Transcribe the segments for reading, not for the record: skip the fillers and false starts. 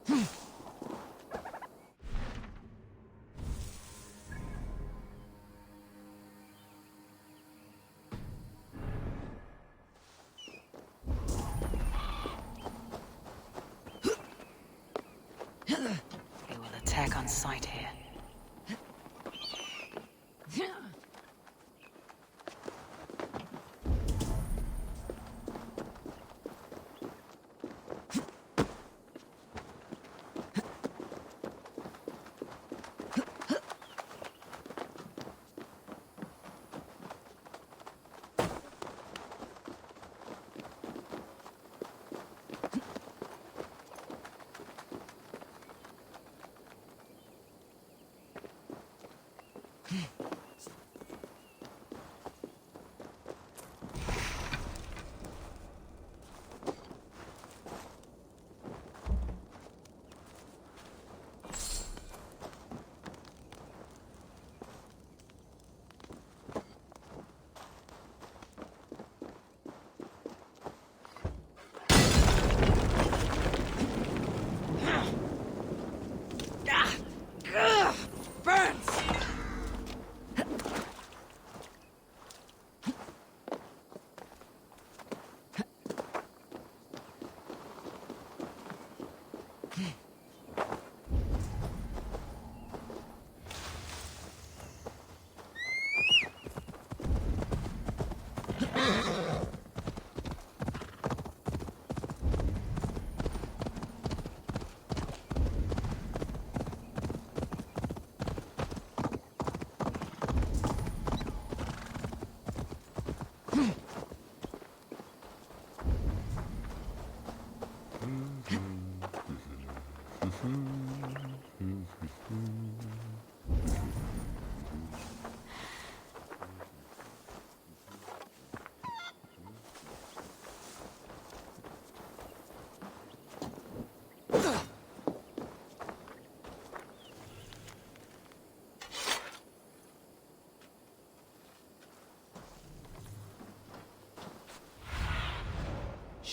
They will attack on sight here.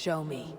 Show me.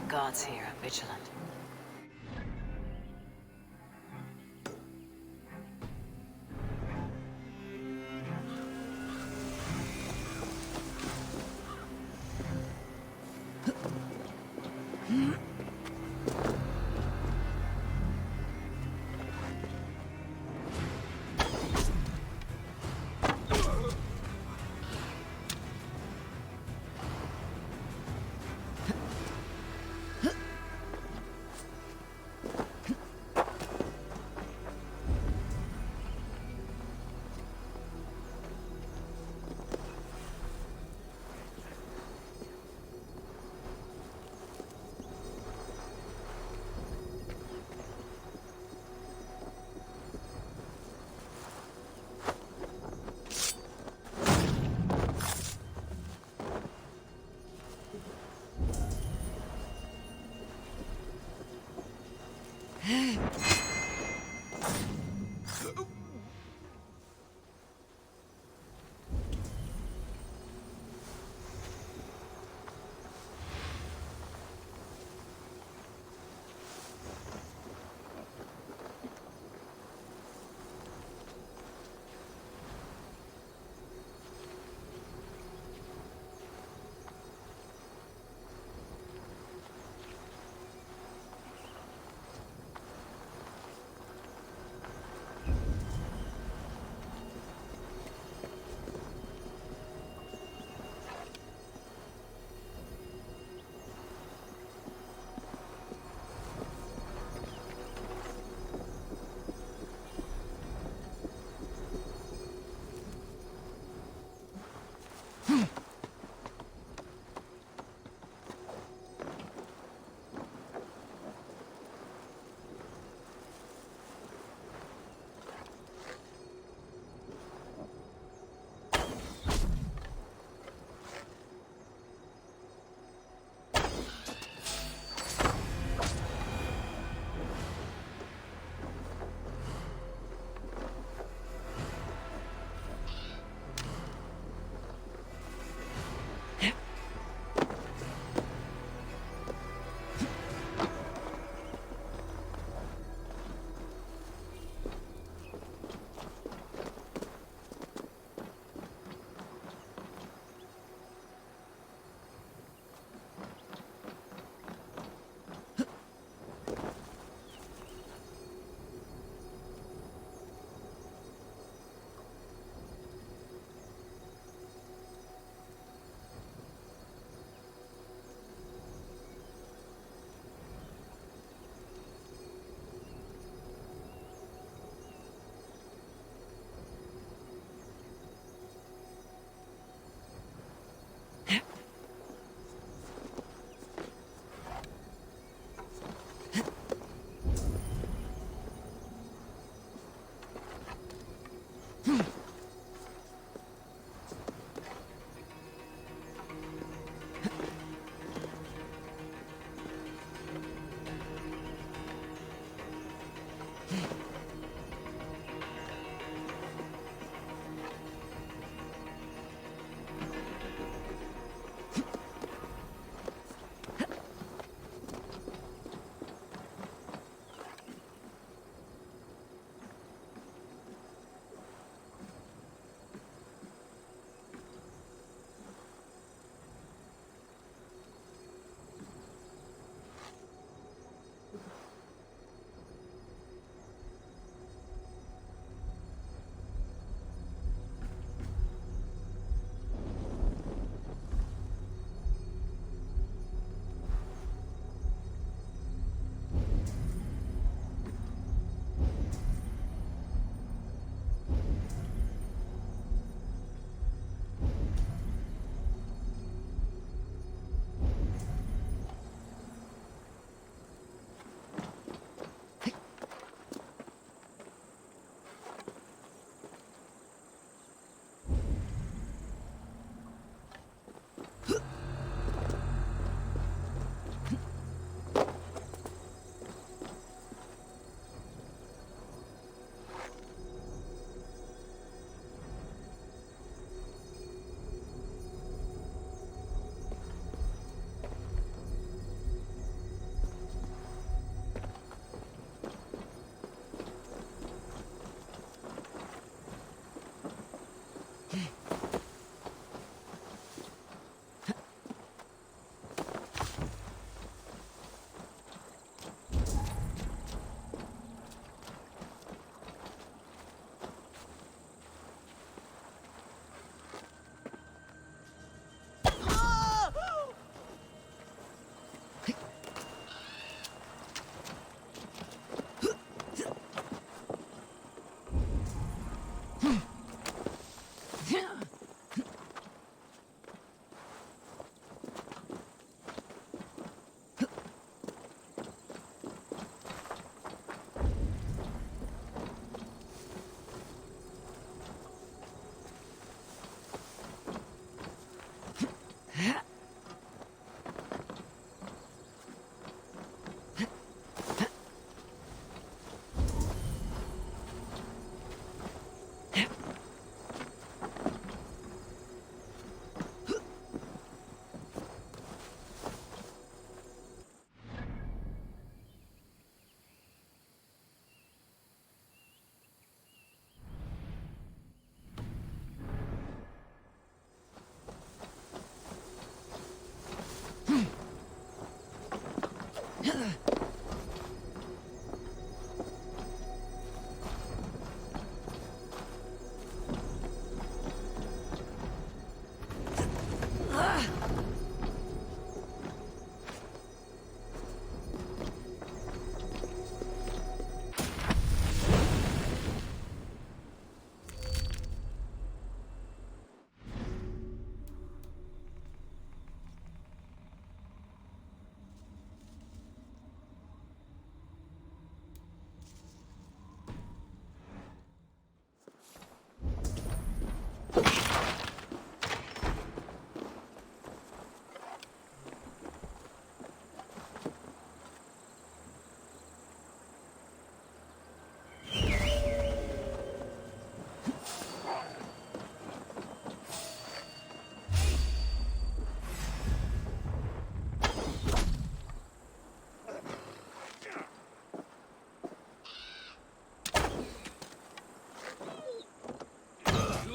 Guards here are vigilant.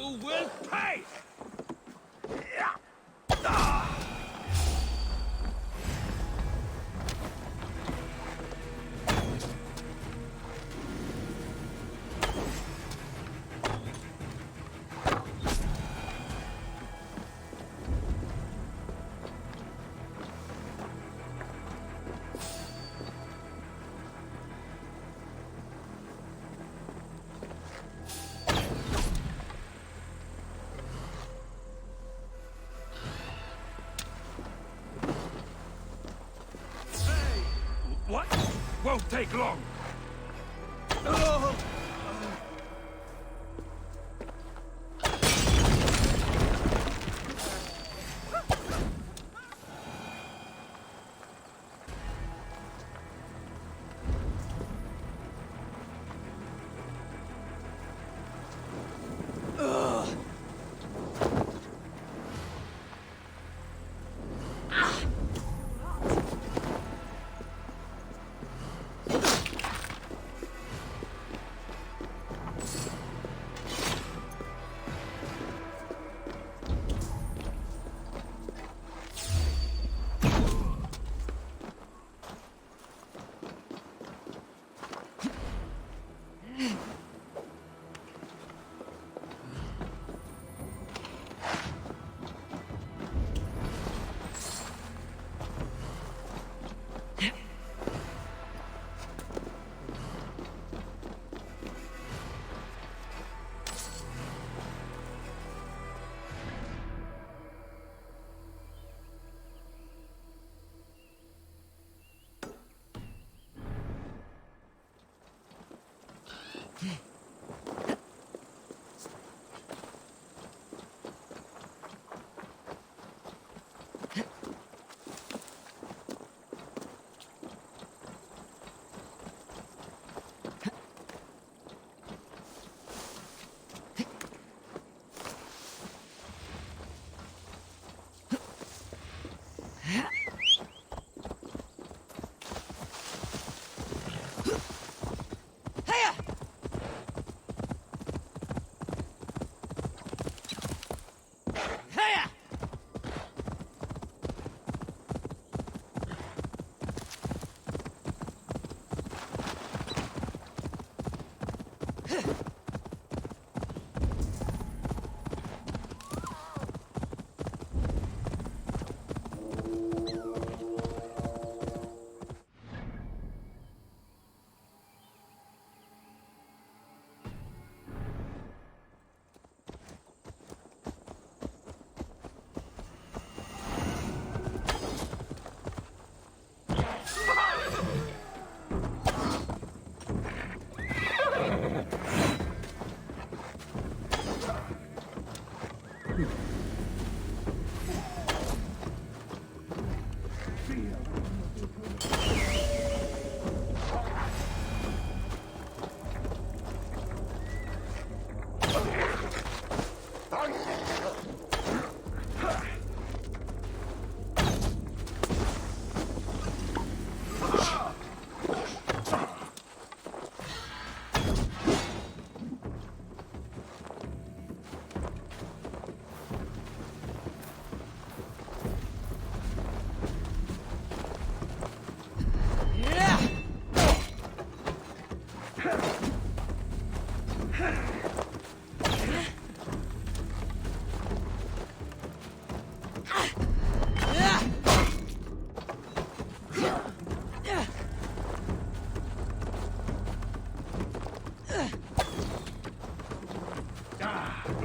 You will pay! What? Won't take long.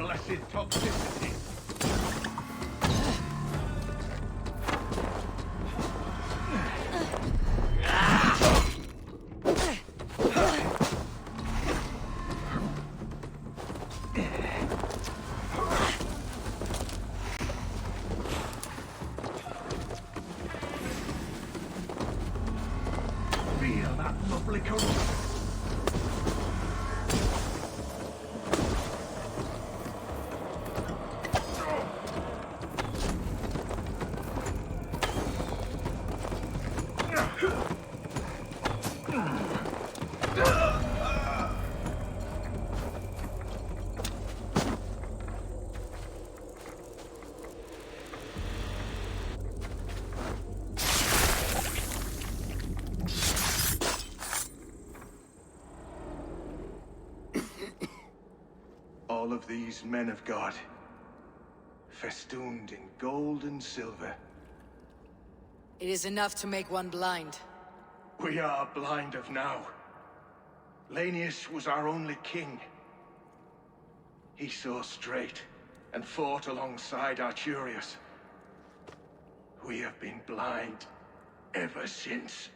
blessed toxicity. Feel that lovely corruption. All of these men of God, festooned in gold and silver. It is enough to make one blind. We are blind of now. Lanius was our only king. He saw straight and fought alongside Arturius. We have been blind ever since.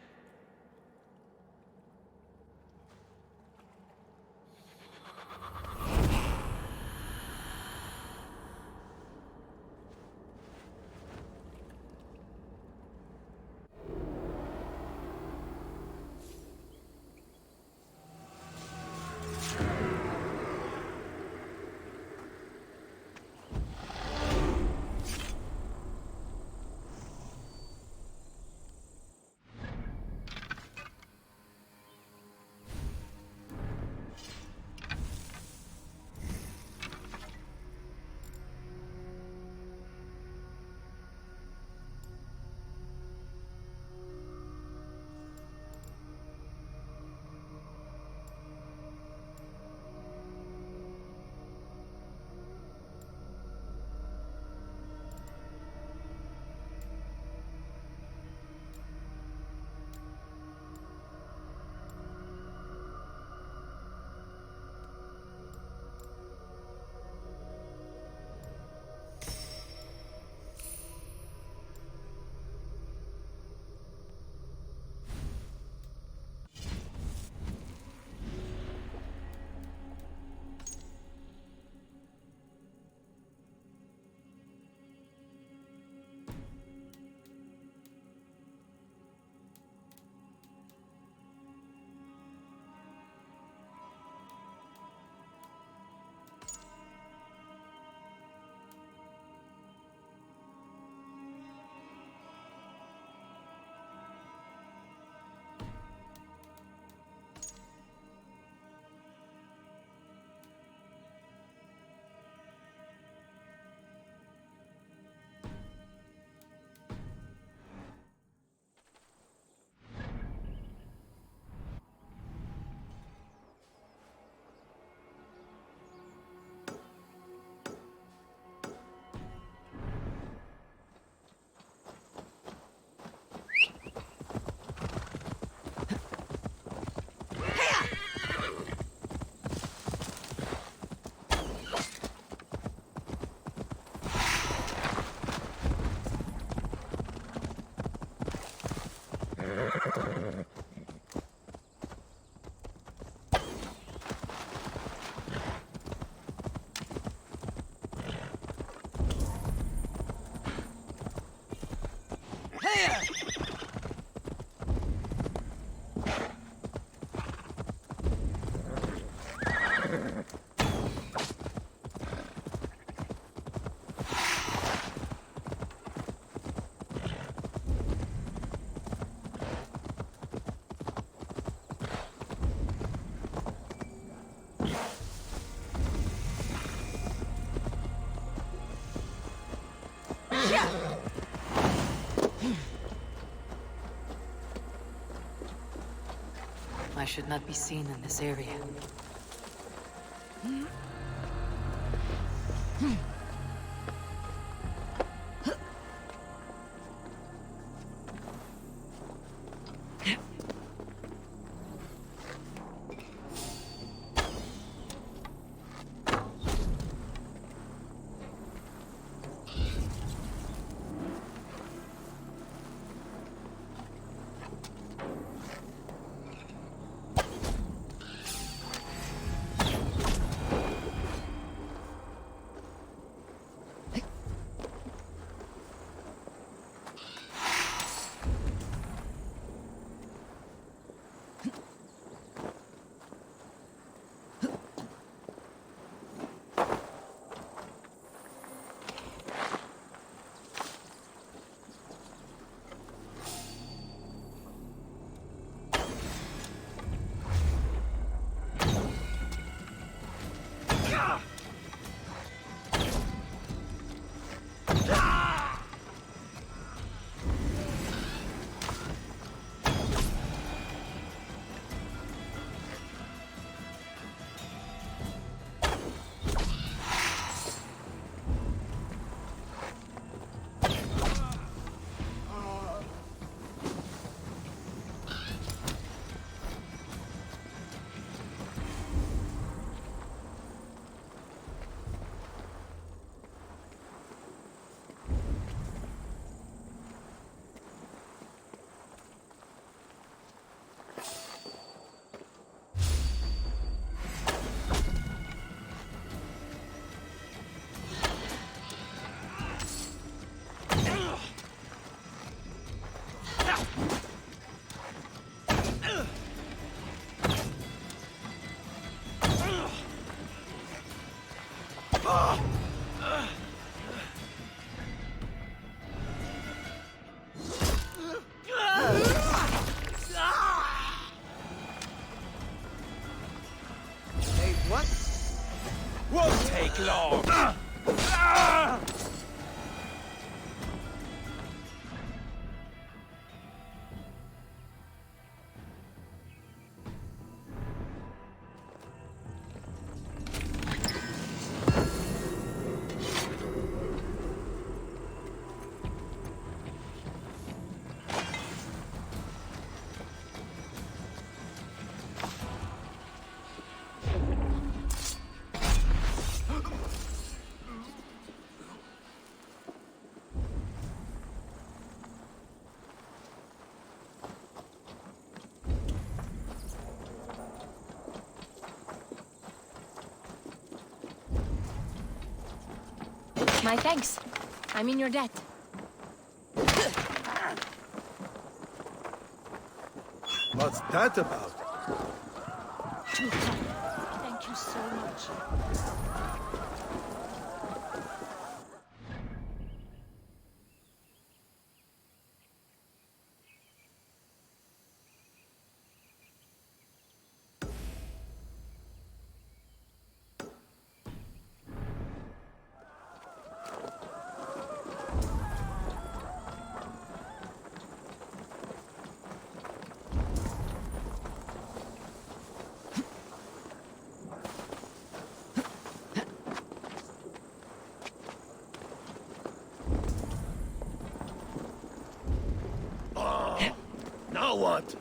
I should not be seen in this area. Hey, what? Won't take long. My thanks. I'm in your debt. What's that about? Thank you so much. Now what?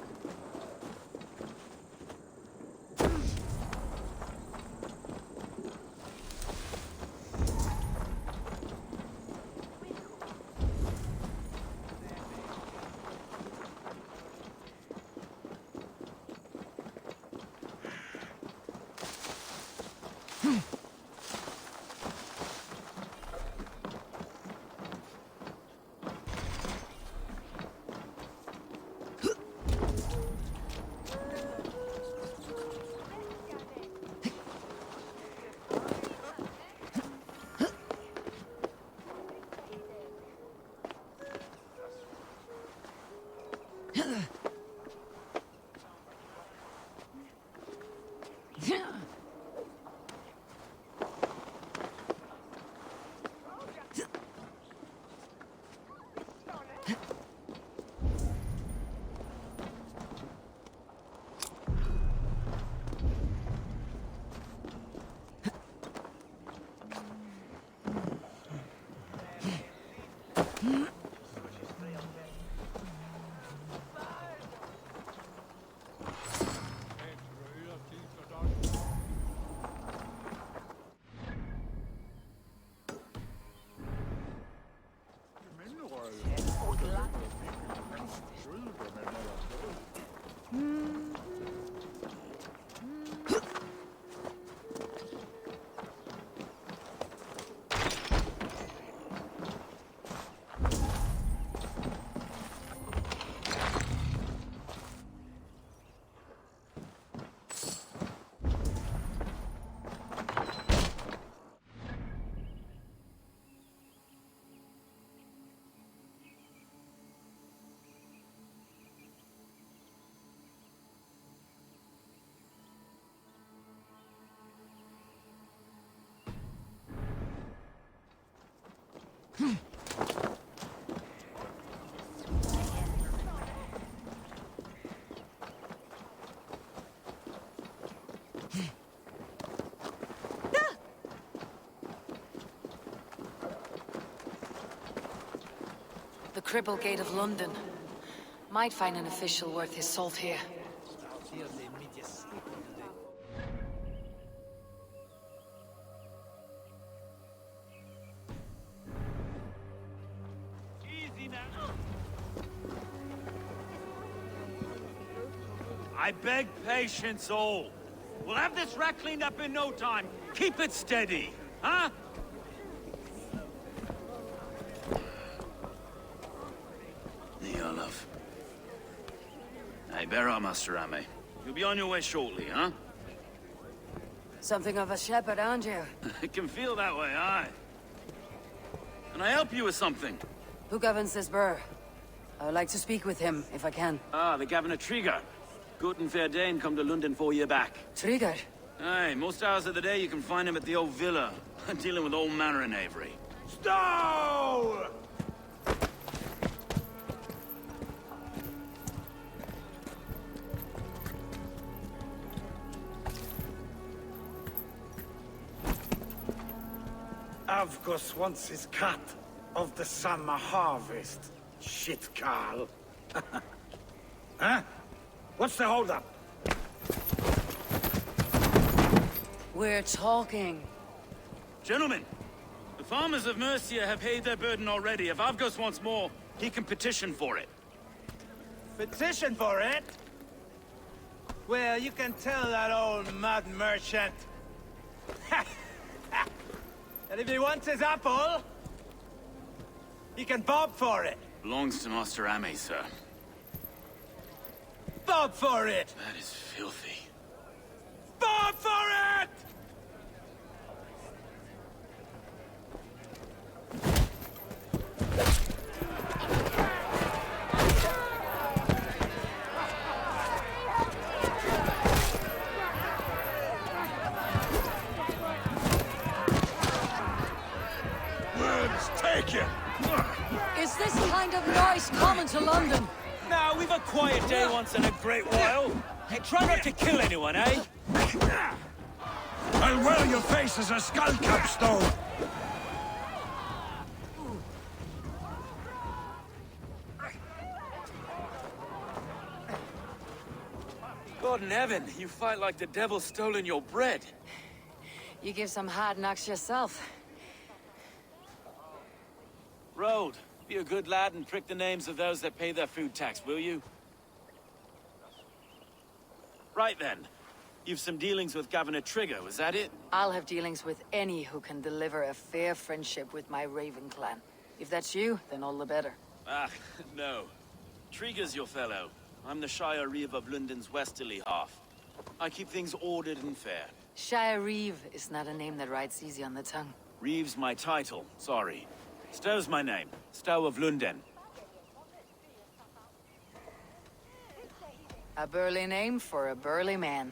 The Cribble Gate of London. Might find an official worth his salt here. I beg patience, all. We'll have this wreck cleaned up in no time. Keep it steady, huh? Here, love. Hey, bear up, Master Ame. You'll be on your way shortly, huh? Something of a shepherd, aren't you? It can feel that way, aye. Can I help you with something? Who governs this burr? I would like to speak with him, if I can. Ah, the Governor Trigger. Good and fair Dane come to Lunden 4 year back. Trigger? Aye, most hours of the day you can find him at the old villa, dealing with all manner in Avery. Stow! Avgos wants his cut of the summer harvest. Shit, Carl. Huh? What's the holdup? We're talking. Gentlemen, the farmers of Mercia have paid their burden already. If Avgos wants more, he can petition for it. Petition for it? Well, you can tell that old mud merchant that if he wants his apple, he can bob for it. Belongs to Master Ame, sir. Bob for it! That is filthy. Bob for it! Take you! Is this kind of noise common to London? Now, we've a quiet day once in a great while. Hey, try not to kill anyone, eh? I'll wear your face as a skull capstone! God in heaven, you fight like the devil's stolen your bread. You give some hard knocks yourself. Road, be a good lad and prick the names of those that pay their food tax, will you? Right then. You've some dealings with Governor Trigger, was that it? I'll have dealings with any who can deliver a fair friendship with my Raven clan. If that's you, then all the better. Ah, no. Trigger's your fellow. I'm the Shire Reeve of Lunden's westerly half. I keep things ordered and fair. Shire Reeve is not a name that rides easy on the tongue. Reeve's my title, sorry. Stow's my name. Stow of Lunden. A burly name for a burly man.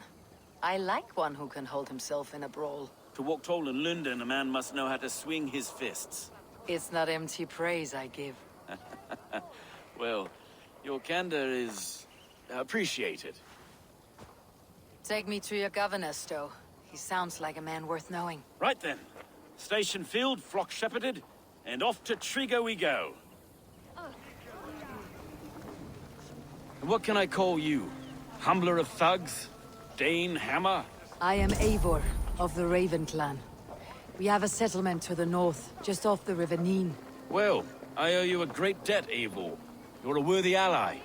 I like one who can hold himself in a brawl. To walk tall in Lunden, a man must know how to swing his fists. It's not empty praise I give. Well, your candor is appreciated. Take me to your governor, Stow. He sounds like a man worth knowing. Right then. Station filled, flock shepherded, and off to Trigger we go. And what can I call you? Humbler of thugs? Dane Hammer? I am Eivor, of the Raven clan. We have a settlement to the north, just off the River Neen. Well, I owe you a great debt, Eivor. You're a worthy ally.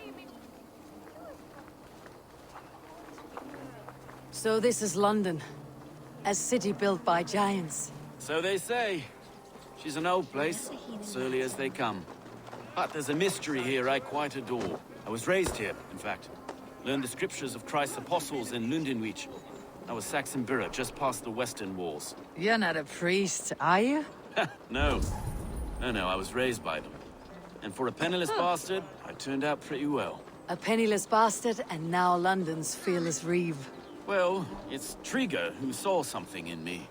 So this is London. A city built by giants. So they say. She's an old place, surly as they come. But there's a mystery here I quite adore. I was raised here, in fact. Learned the scriptures of Christ's apostles in Lundenwich. I was Saxon Borough, just past the western walls. You're not a priest, are you? No. No, I was raised by them. And for a penniless bastard, I turned out pretty well. A penniless bastard, and now London's fearless reeve. Well, it's Trigger who saw something in me.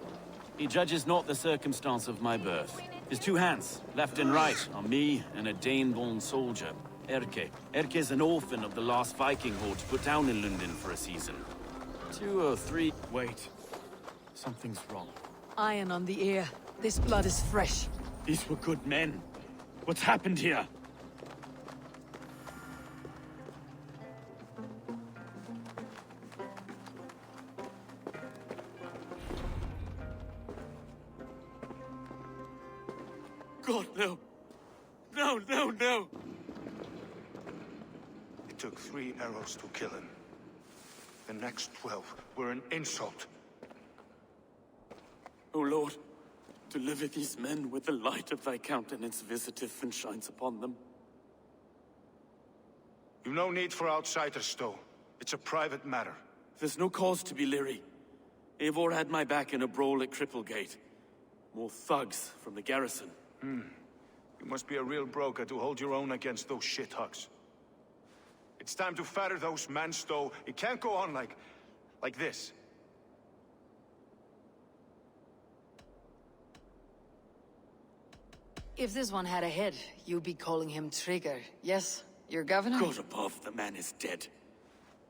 He judges not the circumstance of my birth. His two hands, left and right, are me and a Dane-born soldier, Erke. Erke's an orphan of the last Viking horde put down in Lunden for a season. 2 or 3... Wait. Something's wrong. Iron on the ear. This blood is fresh. These were good men. What's happened here? God, no. No. It took 3 arrows to kill him. The next 12 were an insult. O Lord, deliver these men with the light of thy countenance visiteth and shines upon them. You've no need for outsiders, Stow. It's a private matter. There's no cause to be leery. Eivor had my back in a brawl at Cripplegate. More thugs from the garrison. You must be a real broker to hold your own against those shithugs. It's time to fatter those men, Stowe. It can't go on like this. If this one had a head, you'd be calling him Trigger. Yes, your governor? God above, the man is dead.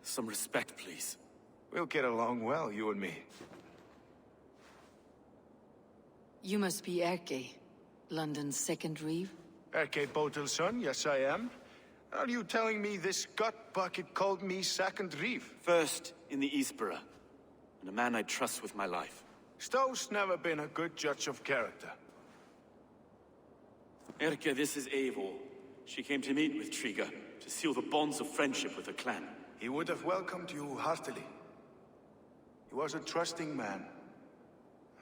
Some respect, please. We'll get along well, you and me. You must be Erke, London's second reeve. Erke Botel's son, yes I am. Are you telling me this gut bucket called me second reeve? First in the Eastborough, and a man I trust with my life. Stowe's never been a good judge of character. Erke, this is Eivor. She came to meet with Trigger, to seal the bonds of friendship with the clan. He would have welcomed you heartily. He was a trusting man,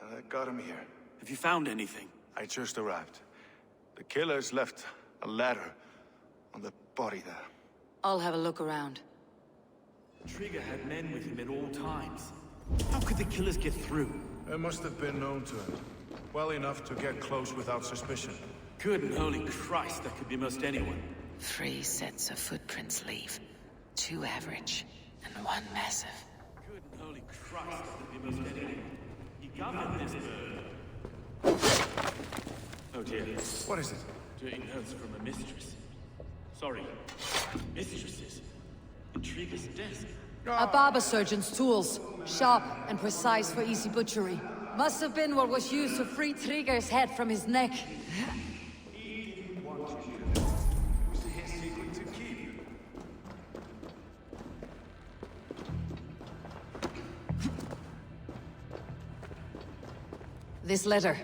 and I got him here. Have you found anything? I just arrived. The killers left a ladder on the body there. I'll have a look around. Trigger had men with him at all times. How could the killers get through? They must have been known to him. Well enough to get close without suspicion. Good and holy Christ, that could be most anyone. 3 sets of footprints leave. 2 average, and 1 massive. Good and holy Christ, that could be most anyone. He governed this bird. Oh dear. What is it? Doing notes from a mistress. Sorry, mistresses. In Trigger's desk. A barber surgeon's tools. Sharp and precise for easy butchery. Must have been what was used to free Trigger's head from his neck. This letter.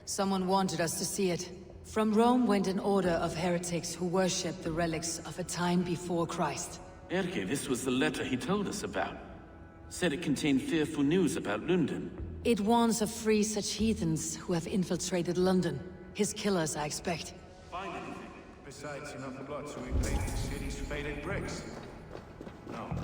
Someone wanted us to see it. From Rome went an order of heretics who worshipped the relics of a time before Christ. Erke, this was the letter he told us about. Said it contained fearful news about Lunden. It warns of 3 such heathens who have infiltrated London. His killers, I expect. Find anything? Besides enough blood to repaint the city's faded bricks. No.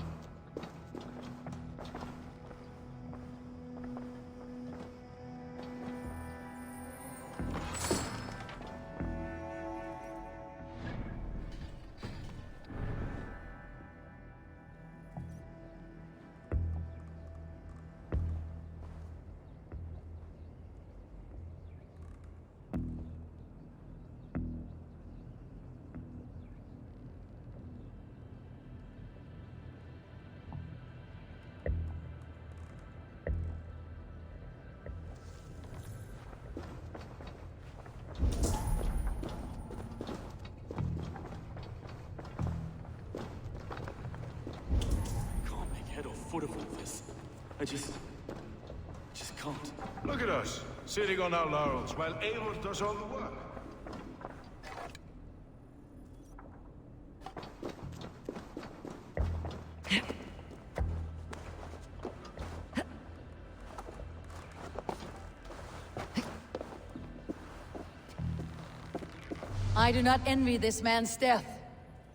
Foot of all this. I just can't. Look at us, sitting on our laurels while Eivor does all the work. I do not envy this man's death.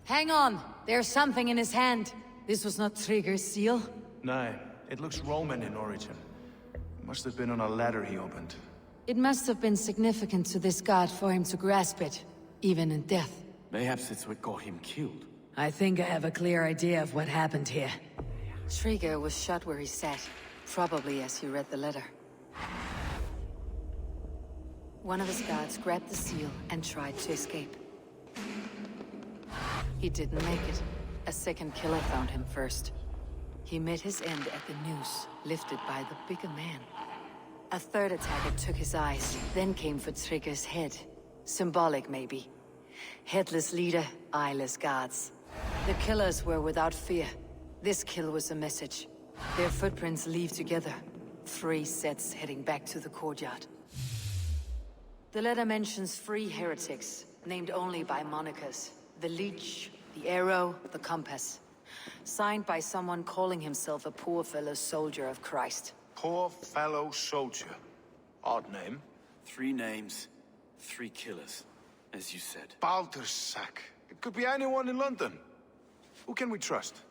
Hang on, there's something in his hand. This was not Trigger's seal. No, it looks Roman in origin. Must have been on a ladder he opened. It must have been significant to this god for him to grasp it, even in death. Perhaps it's what got him killed. I think I have a clear idea of what happened here. Trigger was shot where he sat, probably as he read the letter. One of his guards grabbed the seal and tried to escape. He didn't make it. A second killer found him first. He met his end at the noose, lifted by the bigger man. A third attacker took his eyes, then came for Trigger's head. Symbolic, maybe. Headless leader, eyeless guards. The killers were without fear. This kill was a message. Their footprints leave together. 3 sets heading back to the courtyard. The letter mentions 3 heretics, named only by monikers. The Leech, the Arrow, the Compass. Signed by someone calling himself a poor fellow soldier of Christ. Poor fellow soldier. Odd name. 3 names, 3 killers, as you said. Baldersack. It could be anyone in London. Who can we trust?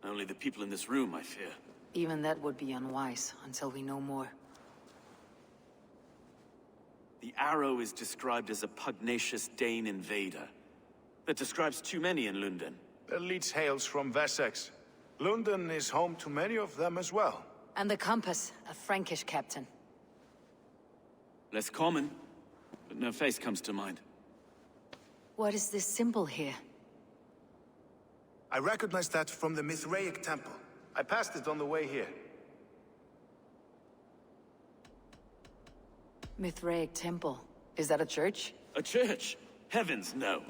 Only the people in this room, I fear. Even that would be unwise until we know more. The arrow is described as a pugnacious Dane invader. That describes too many in Lunden. The leech hails from Wessex. Lunden is home to many of them as well. And the compass, a Frankish captain. Less common, but no face comes to mind. What is this symbol here? I recognize that from the Mithraic temple. I passed it on the way here. Mithraic temple. Is that a church? A church? Heavens, no.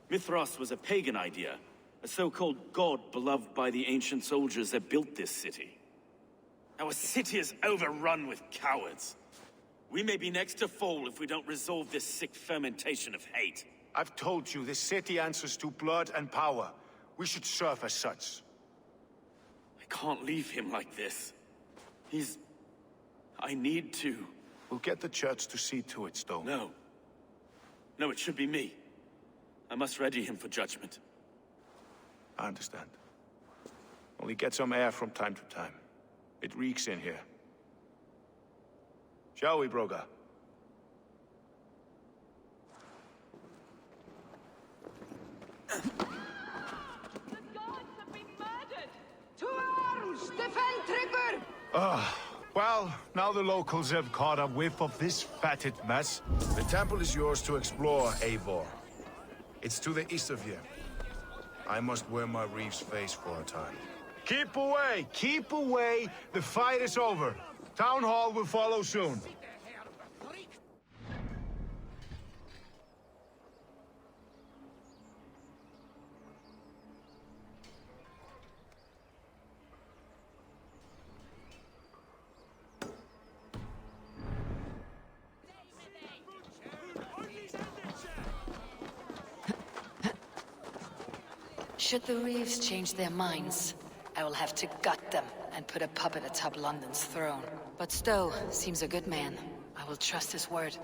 Mithras was a pagan idea. A so-called god beloved by the ancient soldiers that built this city. Our city is overrun with cowards. We may be next to fall if we don't resolve this sick fermentation of hate. I've told you, this city answers to blood and power. We should serve as such. I can't leave him like this. I need to. We'll get the church to see to it, Stone. No. No, it should be me. I must ready him for judgment. I understand. Only get some air from time to time. It reeks in here. Shall we, Broga? The gods have been murdered! To arms! Defend Trigger! Well, now the locals have caught a whiff of this fatted mess. The temple is yours to explore, Eivor. It's to the east of here. I must wear my Reeve's face for a time. Keep away! Keep away! The fight is over. Town Hall will follow soon. Should the Reeves change their minds, I will have to gut them and put a puppet atop London's throne. But Stowe seems a good man. I will trust his word.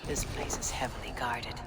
This place is heavily guarded.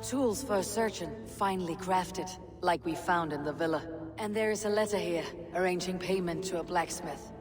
Tools for a surgeon, finely crafted, like we found in the villa. And there is a letter here, arranging payment to a blacksmith.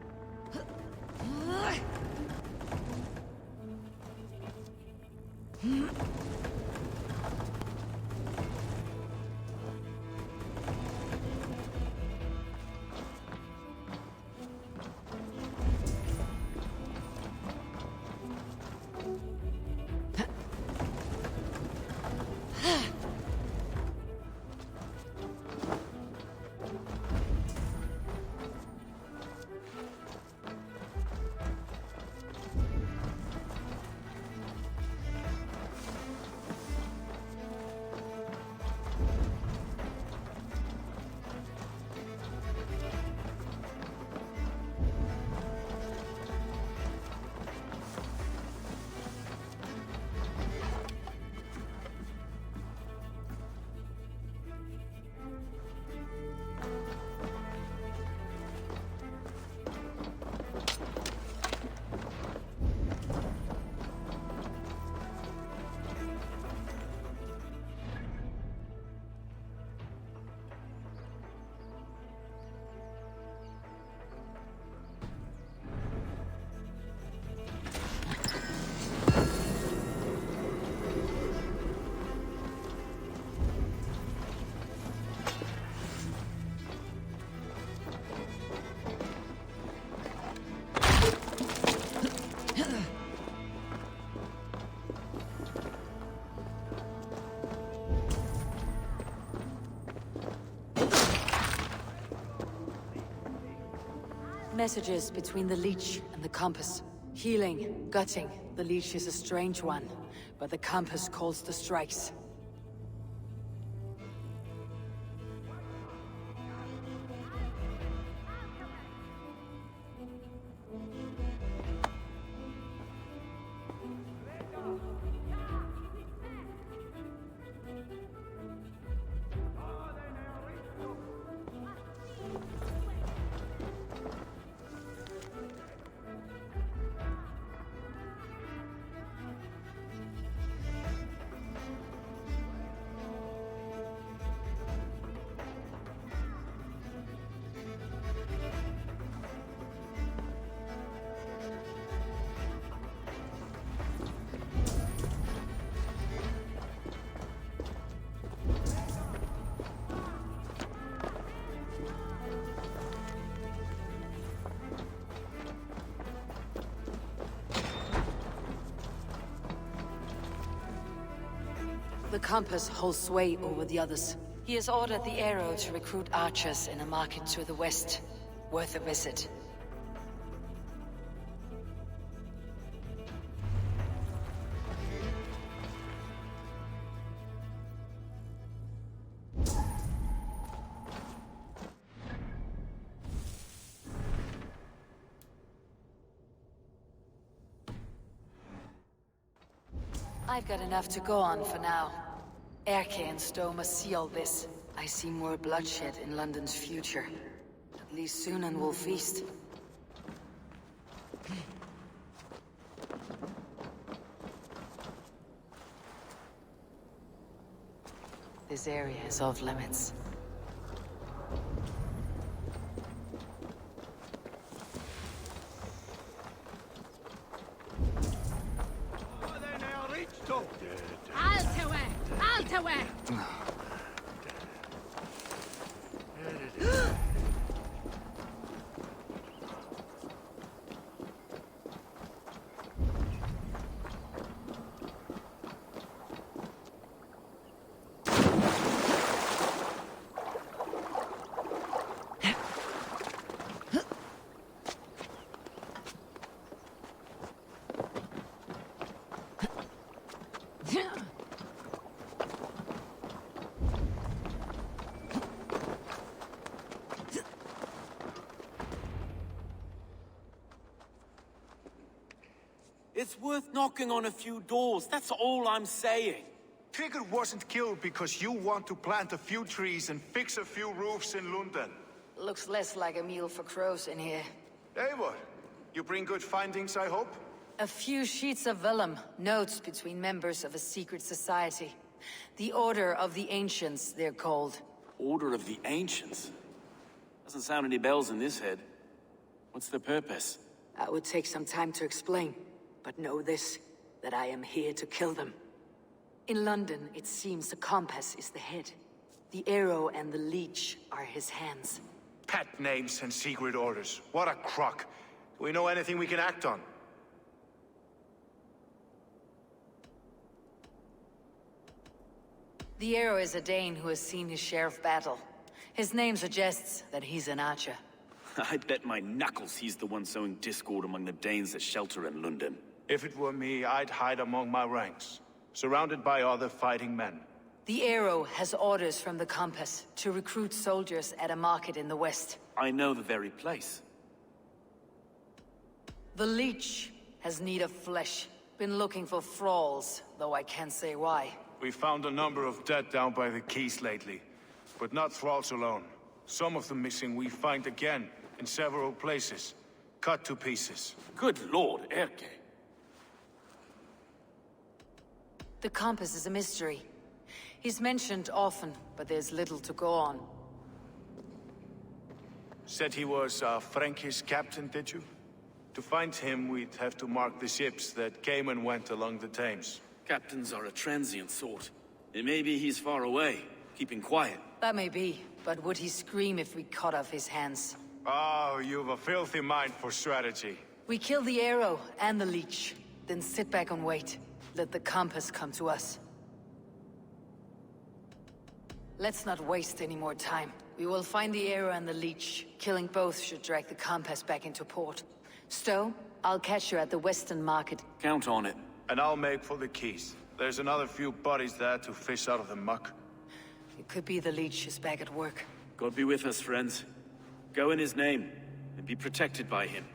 Messages between the leech and the compass. Healing, gutting. The leech is a strange one, but the compass calls the strikes. The compass holds sway over the others. He has ordered the arrow to recruit archers in a market to the west. Worth a visit. I've got enough to go on for now. Erke and Stowe must see all this. I see more bloodshed in London's future. At least Sunan will feast. This area is off limits. It's worth knocking on a few doors, that's all I'm saying. Trigger wasn't killed because you want to plant a few trees and fix a few roofs in Lunden. Looks less like a meal for crows in here. Eivor, you bring good findings, I hope? A few sheets of vellum, notes between members of a secret society. The Order of the Ancients, they're called. Order of the Ancients? Doesn't sound any bells in this head. What's the purpose? That would take some time to explain, but know this, that I am here to kill them. In London, it seems the compass is the head. The arrow and the leech are his hands. Pet names and secret orders. What a crock. Do we know anything we can act on? The arrow is a Dane who has seen his share of battle. His name suggests that he's an archer. I bet my knuckles he's the one sowing discord among the Danes that shelter in Lunden. If it were me, I'd hide among my ranks, surrounded by other fighting men. The arrow has orders from the compass to recruit soldiers at a market in the west. I know the very place. The leech has need of flesh. Been looking for thralls, though I can't say why. We found a number of dead down by the quays lately, but not thralls alone. Some of the missing we find again, in several places, cut to pieces. Good lord, Erke. The compass is a mystery. He's mentioned often, but there's little to go on. Said he was a Frankish captain, did you? To find him, we'd have to mark the ships that came and went along the Thames. Captains are a transient sort. It may be he's far away, keeping quiet. That may be, but would he scream if we cut off his hands? Oh, you've a filthy mind for strategy. We kill the arrow and the leech, then sit back and wait. Let the compass come to us. Let's not waste any more time. We will find the arrow and the leech. Killing both should drag the compass back into port. Stowe, I'll catch you at the Western Market. Count on it. And I'll make for the quays. There's another few bodies there to fish out of the muck. It could be the leech is back at work. God be with us, friends. Go in his name, and be protected by him.